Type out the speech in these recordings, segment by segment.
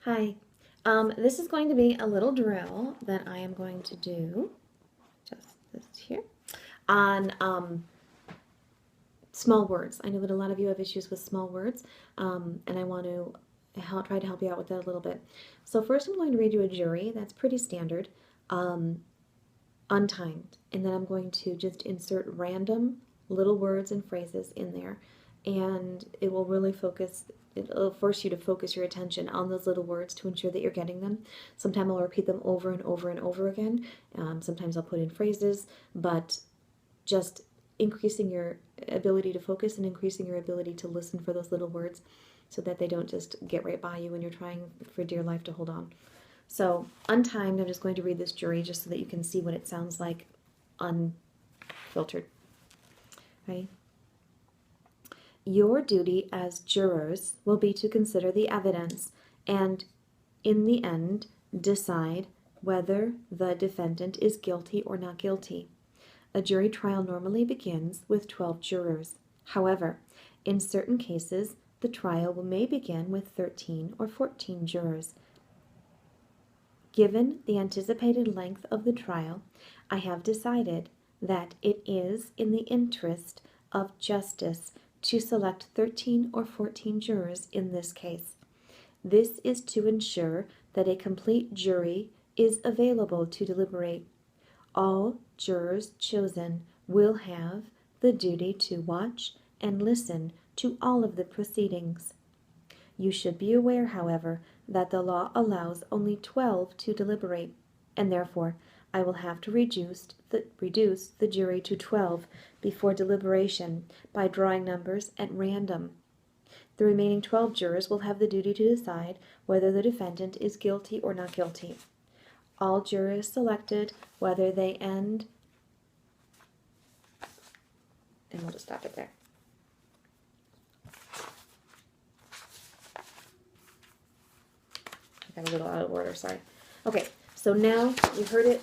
Hi. This is going to be a little drill that I am going to do, just this here, on small words. I know that a lot of you have issues with small words, and I want to try to help you out with that a little bit. So first I'm going to read you a jury. That's pretty standard, untimed, and then I'm going to just insert random little words and phrases in there, and it will really it'll force you to focus your attention on those little words to ensure that you're getting them. Sometimes I'll repeat them over and over and over again. Sometimes I'll put in phrases, but just increasing your ability to focus and increasing your ability to listen for those little words so that they don't just get right by you when you're trying for dear life to hold on. So, untimed, I'm just going to read this jury just so that you can see what it sounds like unfiltered. Right? Your duty as jurors will be to consider the evidence and, in the end, decide whether the defendant is guilty or not guilty. A jury trial normally begins with 12 jurors. However, in certain cases, the trial may begin with 13 or 14 jurors. Given the anticipated length of the trial, I have decided that it is in the interest of justice to select 13 or 14 jurors in this case. This is to ensure that a complete jury is available to deliberate. All jurors chosen will have the duty to watch and listen to all of the proceedings. You should be aware, however, that the law allows only 12 to deliberate, and therefore I will have to reduce the jury to 12 before deliberation by drawing numbers at random. The remaining 12 jurors will have the duty to decide whether the defendant is guilty or not guilty. All jurors selected, whether they end, and we'll just stop it there. I got a little out of order, sorry. Okay, so now you heard it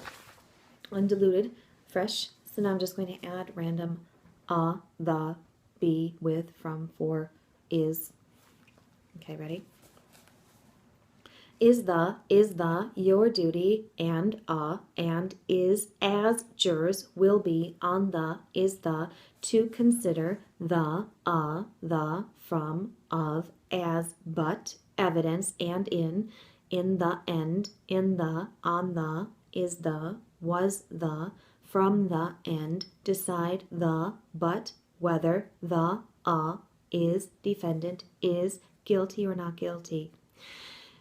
undiluted, fresh. So now I'm just going to add random the, be, with, from, for, is. Okay, ready? Is the, your duty, and is, as jurors will be on the, is the, to consider the, from, of, as, but, evidence, and in the, end, in the, on the, is the, was the, from the, end, decide the, but, whether the, is, defendant, is guilty or not guilty.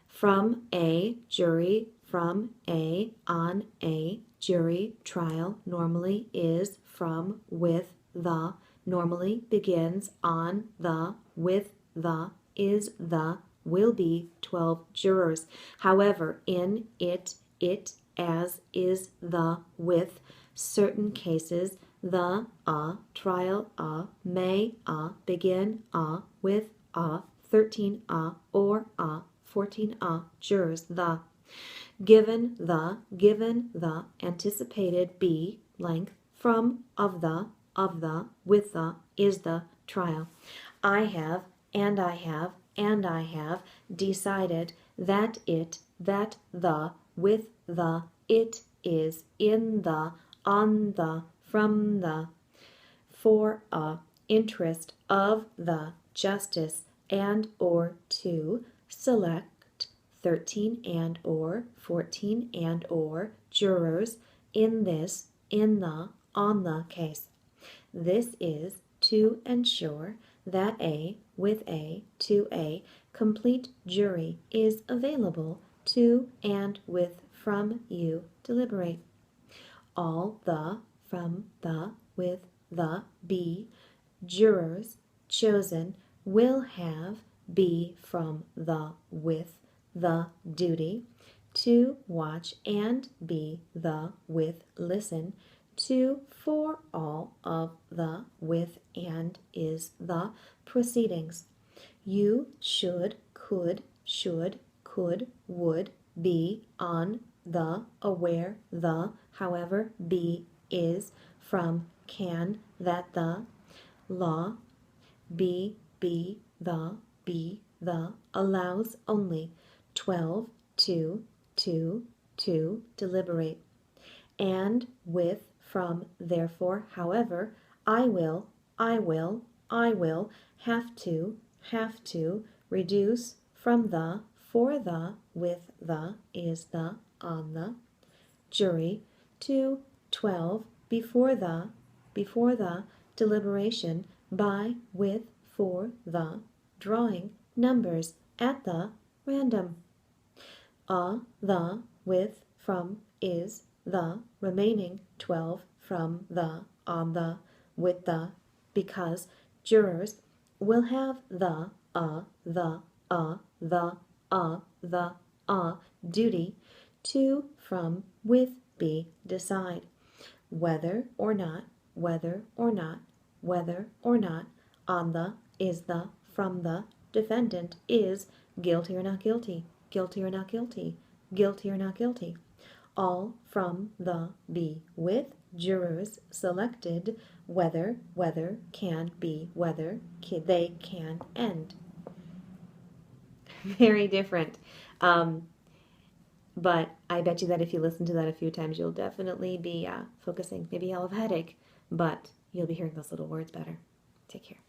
From a jury, from a, on a jury trial normally is from, with the, normally begins on the, with the, is the, will be 12 jurors. However, in it, as, is the, with, certain cases, the, trial, may, begin, with, 13, or, 14 jurors. The given the anticipated be length from of the with the is the trial. I have decided that the with the it is in the on the from the for interest of the justice and or to select 13 and or 14 and or jurors in this, in the, on the case. This is to ensure that to a complete jury is available to and with from you deliberate. All the, from the, with the, be, jurors chosen will have be from the, with the duty to watch and be the, with listen to for all of the, with and is the proceedings. You should, could, would, be, on, the, aware, the, however, be, is, from, can, that the, law, be, the, allows only, 12, to, deliberate. And, with, from, therefore, however, I will, have to, reduce, from the, for the, with the, is the, on the, jury, to, 12, before the, deliberation, by, with, for, the, drawing, numbers, at the, random. The, with, from, is, the, remaining, 12, from, the, on the, with the, because jurors will have the, duty to, from, with, be, decide, whether or not, on the, is the, from the, defendant is guilty or not guilty, guilty or not guilty, guilty or not guilty. All, from, the, be, with, jurors selected, whether, can, be, whether, they can end. Very different. But I bet you that if you listen to that a few times, you'll definitely be focusing. Maybe you'll have a headache, but you'll be hearing those little words better. Take care.